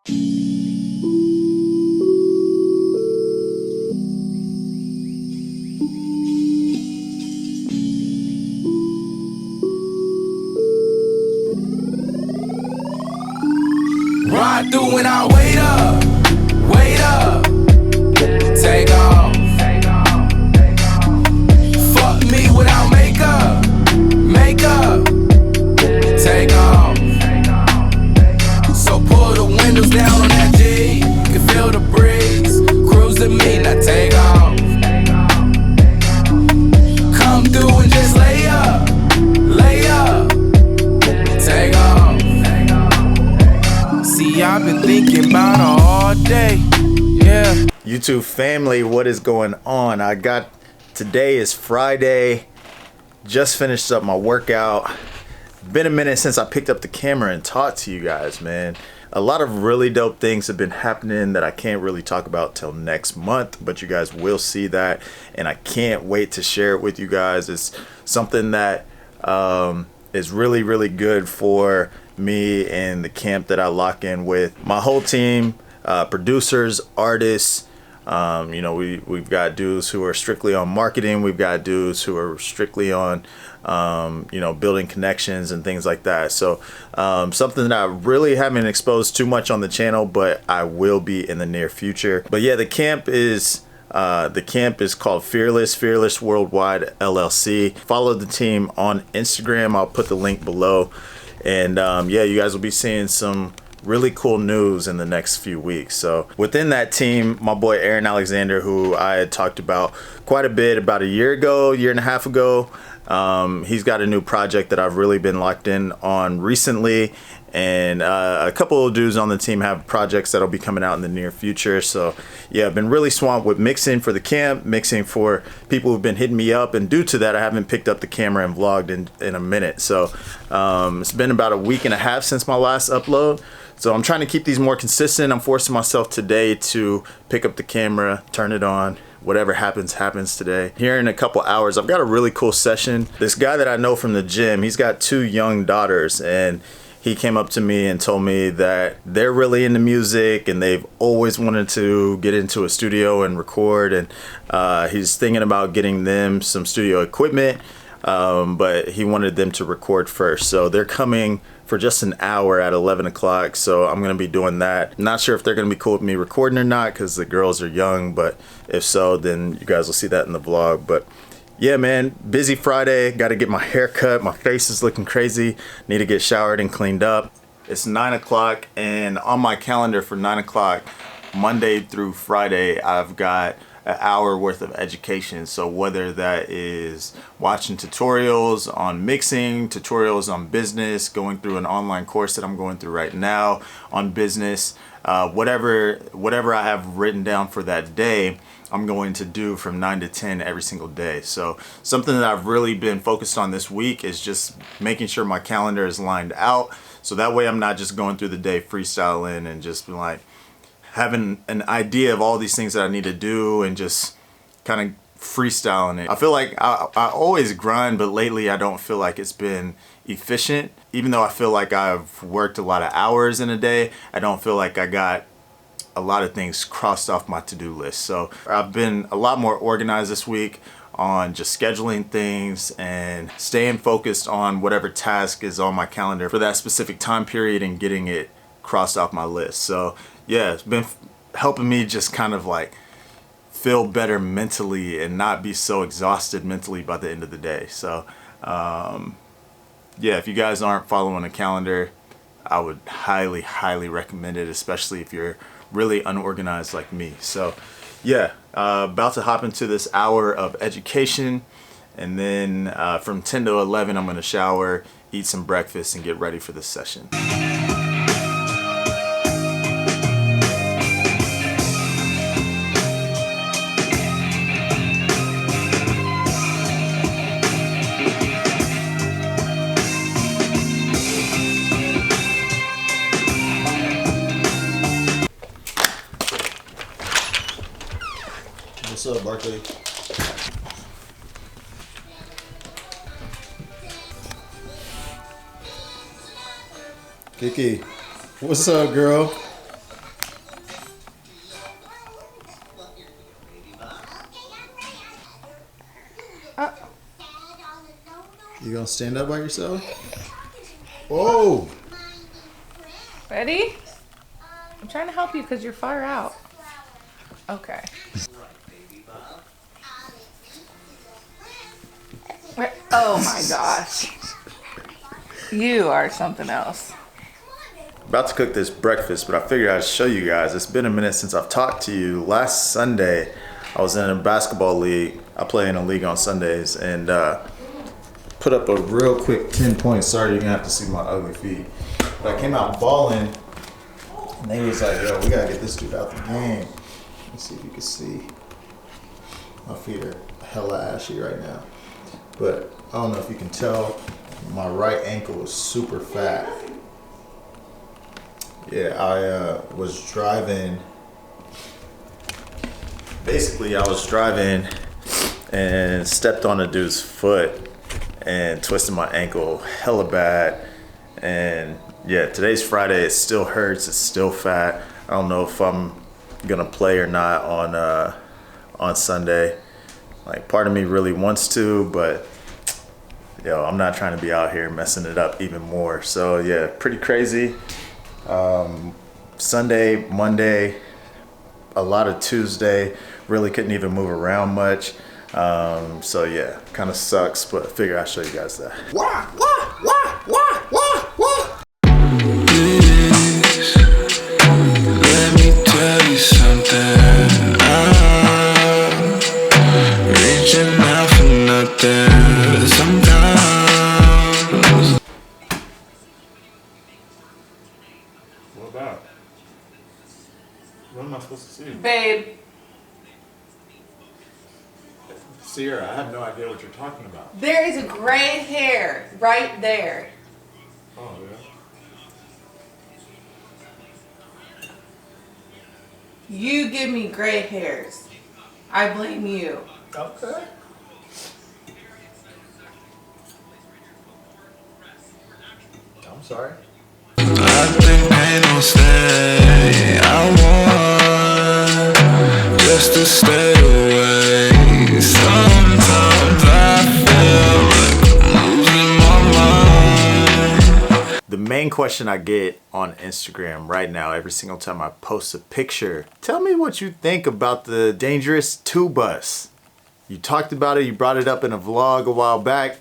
Ride through and I wait up, take off. Fuck me without makeup, take off. So pull the windows down on that G, can feel the breeze, cruise to me, now take off. Come through and just lay up, take off. See, I've been thinking about her all day, yeah. YouTube family, what is going on? Today is Friday. Just finished up my workout. Been a minute since I picked up the camera and talked to you guys, man. A lot of really dope things have been happening that I can't really talk about till next month, but you guys will see that, and I can't wait to share it with you guys. It's something that is really, really good for me and the camp that I lock in with. My whole team, producers, artists, you know, we've got dudes who are strictly on marketing. We've got dudes who are strictly on, you know, building connections and things like that. So something that I really haven't exposed too much on the channel, but I will be in the near future. But yeah, the camp is called Fearless Worldwide LLC. Follow the team on Instagram. I'll put the link below. And yeah, you guys will be seeing some really cool news in the next few weeks. So within that team, my boy Aaron Alexander, who I had talked about quite a bit about a year and a half ago, he's got a new project that I've really been locked in on recently. And a couple of dudes on the team have projects that'll be coming out in the near future. So yeah, I've been really swamped with mixing for the camp, mixing for people who've been hitting me up. And due to that, I haven't picked up the camera and vlogged in a minute. So it's been about a week and a half since my last upload. So I'm trying to keep these more consistent. I'm forcing myself today to pick up the camera, turn it on. Whatever happens today. Here in a couple hours, I've got a really cool session. This guy that I know from the gym, he's got 2 young daughters, and he came up to me and told me that they're really into music and they've always wanted to get into a studio and record, and he's thinking about getting them some studio equipment, but he wanted them to record first. So they're coming for just an hour at 11 o'clock. So I'm gonna be doing that. Not sure if they're gonna be cool with me recording or not, because the girls are young, but if so, then you guys will see that in the vlog. But yeah, man, busy Friday. Got to get my hair cut. My face is looking crazy. Need to get showered and cleaned up. It's 9 o'clock, and on my calendar for 9 o'clock, Monday through Friday, I've got an hour worth of education. So whether that is watching tutorials on mixing, tutorials on business, going through an online course that I'm going through right now on business, whatever I have written down for that day, I'm going to do from 9 to 10 every single day. So something that I've really been focused on this week is just making sure my calendar is lined out. So that way I'm not just going through the day freestyling and just like having an idea of all these things that I need to do and just kind of freestyling it. I feel like I always grind, but lately I don't feel like it's been efficient. Even though I feel like I've worked a lot of hours in a day, I don't feel like I got a lot of things crossed off my to-do list. So I've been a lot more organized this week on just scheduling things and staying focused on whatever task is on my calendar for that specific time period and getting it crossed off my list. So yeah, it's been helping me just kind of like feel better mentally and not be so exhausted mentally by the end of the day. So yeah, if you guys aren't following a calendar, I would highly recommend it, especially if you're really unorganized like me. So yeah, about to hop into this hour of education, and then from 10 to 11 I'm gonna shower, eat some breakfast, and get ready for this session. What's up, Barkley? Kiki, what's up, girl? You gonna stand up by yourself? Whoa! Ready? I'm trying to help you because you're far out. Okay. Oh my gosh. You are something else. About to cook this breakfast, but I figured I'd show you guys. It's been a minute since I've talked to you. Last Sunday, I was in a basketball league. I play in a league on Sundays, and put up a real quick 10-point. Sorry, you're gonna have to see my ugly feet. But I came out balling, and they was like, yo, we gotta get this dude out the game. Let's see if you can see. My feet are hella ashy right now. But I don't know if you can tell, my right ankle is super fat. Yeah, I was driving. Basically, I was driving and stepped on a dude's foot and twisted my ankle hella bad. And yeah, today's Friday. It still hurts. It's still fat. I don't know if I'm gonna play or not on Sunday. Like, part of me really wants to, but yo, I'm not trying to be out here messing it up even more. So yeah, pretty crazy. Sunday, Monday, a lot of Tuesday. Really couldn't even move around much. So yeah, kind of sucks, but I figure I'll show you guys that. Wah, wah, wah, wah, wah, wah. Let me tell you something. I'm reaching out for nothing. Sometimes. What about? What am I supposed to see? Babe. Sierra, I have no idea what you're talking about. There is a gray hair right there. Oh, yeah. You give me gray hairs. I blame you. Okay. I'm sorry. I think ain't no stay. I want just to stay away. Sometimes I feel like I'm losing my mind. The main question I get on Instagram right now, every single time I post a picture, tell me what you think about the dangerous tour bus. You talked about it, you brought it up in a vlog a while back.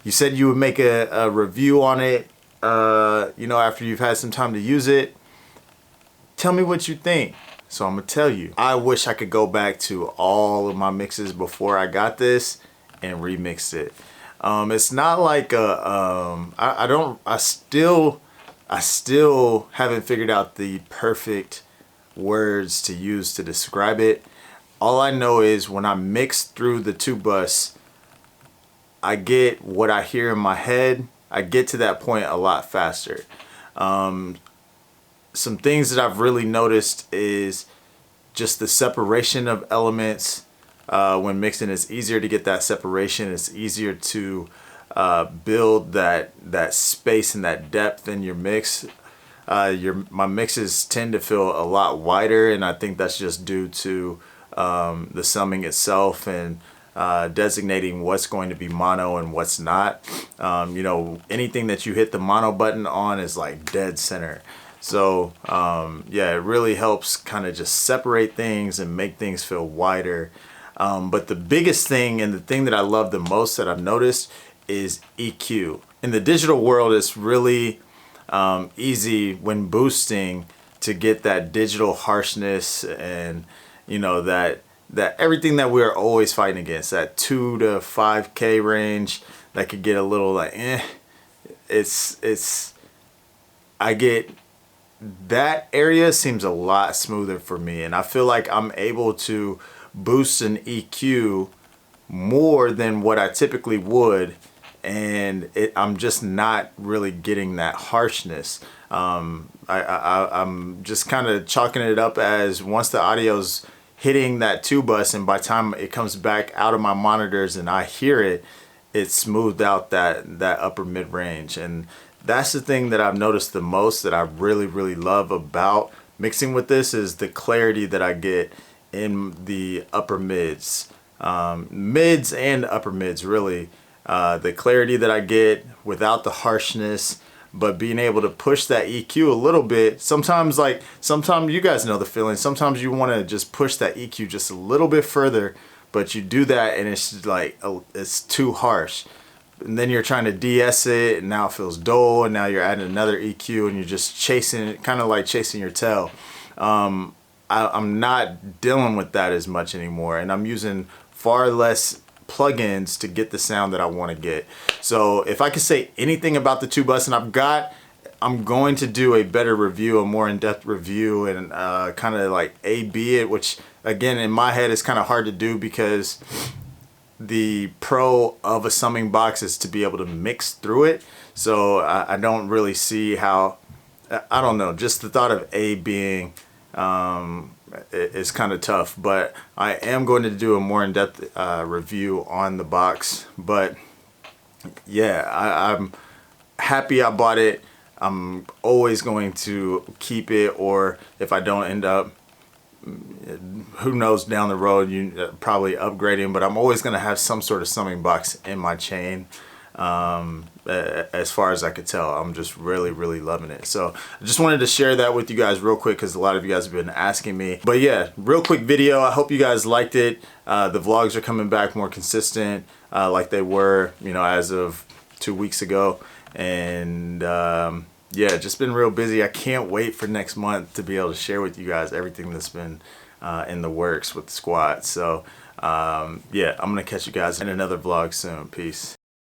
You said you would make a review on it, you know, after you've had some time to use it. Tell me what you think. So I'm gonna tell you. I wish I could go back to all of my mixes before I got this and remix it. It's not like I still haven't figured out the perfect words to use to describe it. All I know is when I mix through the two bus, I get what I hear in my head. I get to that point a lot faster. Some things that I've really noticed is just the separation of elements. When mixing, it's easier to get that separation. It's easier to build that space and that depth in your mix. My mixes tend to feel a lot wider, and I think that's just due to the summing itself and designating what's going to be mono and what's not. You know, anything that you hit the mono button on is like dead center. So yeah, it really helps kind of just separate things and make things feel wider. But the biggest thing and the thing that I love the most that I've noticed is EQ. In the digital world, it's really easy when boosting to get that digital harshness and, you know, that everything that we're always fighting against, that 2 to 5K range that could get a little like, I get that area seems a lot smoother for me, and I feel like I'm able to boost an EQ more than what I typically would, and I'm just not really getting that harshness. I'm just kind of chalking it up as once the audio's hitting that two bus, and by the time it comes back out of my monitors and I hear it, it's smoothed out that upper mid range. And that's the thing that I've noticed the most that I really love about mixing with this is the clarity that I get in the upper mids. Mids and upper mids really. the clarity that I get without the harshness, but being able to push that EQ a little bit. Sometimes you guys know the feeling. Sometimes you want to just push that EQ just a little bit further, but you do that and it's like, it's too harsh. And then you're trying to de-ess it, and now it feels dull, and now you're adding another EQ, and you're just chasing it, kind of like chasing your tail. I'm not dealing with that as much anymore, and I'm using far less plugins to get the sound that I want to get. So if I could say anything about the Tube Bus, and I'm going to do a better review, a more in-depth review, and kind of like A/B it, which again in my head is kind of hard to do because the pro of a summing box is to be able to mix through it. So I don't really see how, I don't know, just the thought of A/B-ing is kind of tough, but I am going to do a more in-depth review on the box. But yeah, I'm happy I bought it. I'm always going to keep it, or if I don't end up, who knows, down the road, you probably upgrading, but I'm always going to have some sort of summing box in my chain. As far as I could tell, I'm just really loving it. So I just wanted to share that with you guys real quick because a lot of you guys have been asking me. But yeah, real quick video. I hope you guys liked it. The vlogs are coming back more consistent like they were, you know, as of 2 weeks ago. And yeah, just been real busy. I can't wait for next month to be able to share with you guys everything that's been in the works with the squad. So yeah, I'm gonna catch you guys in another vlog soon. Peace.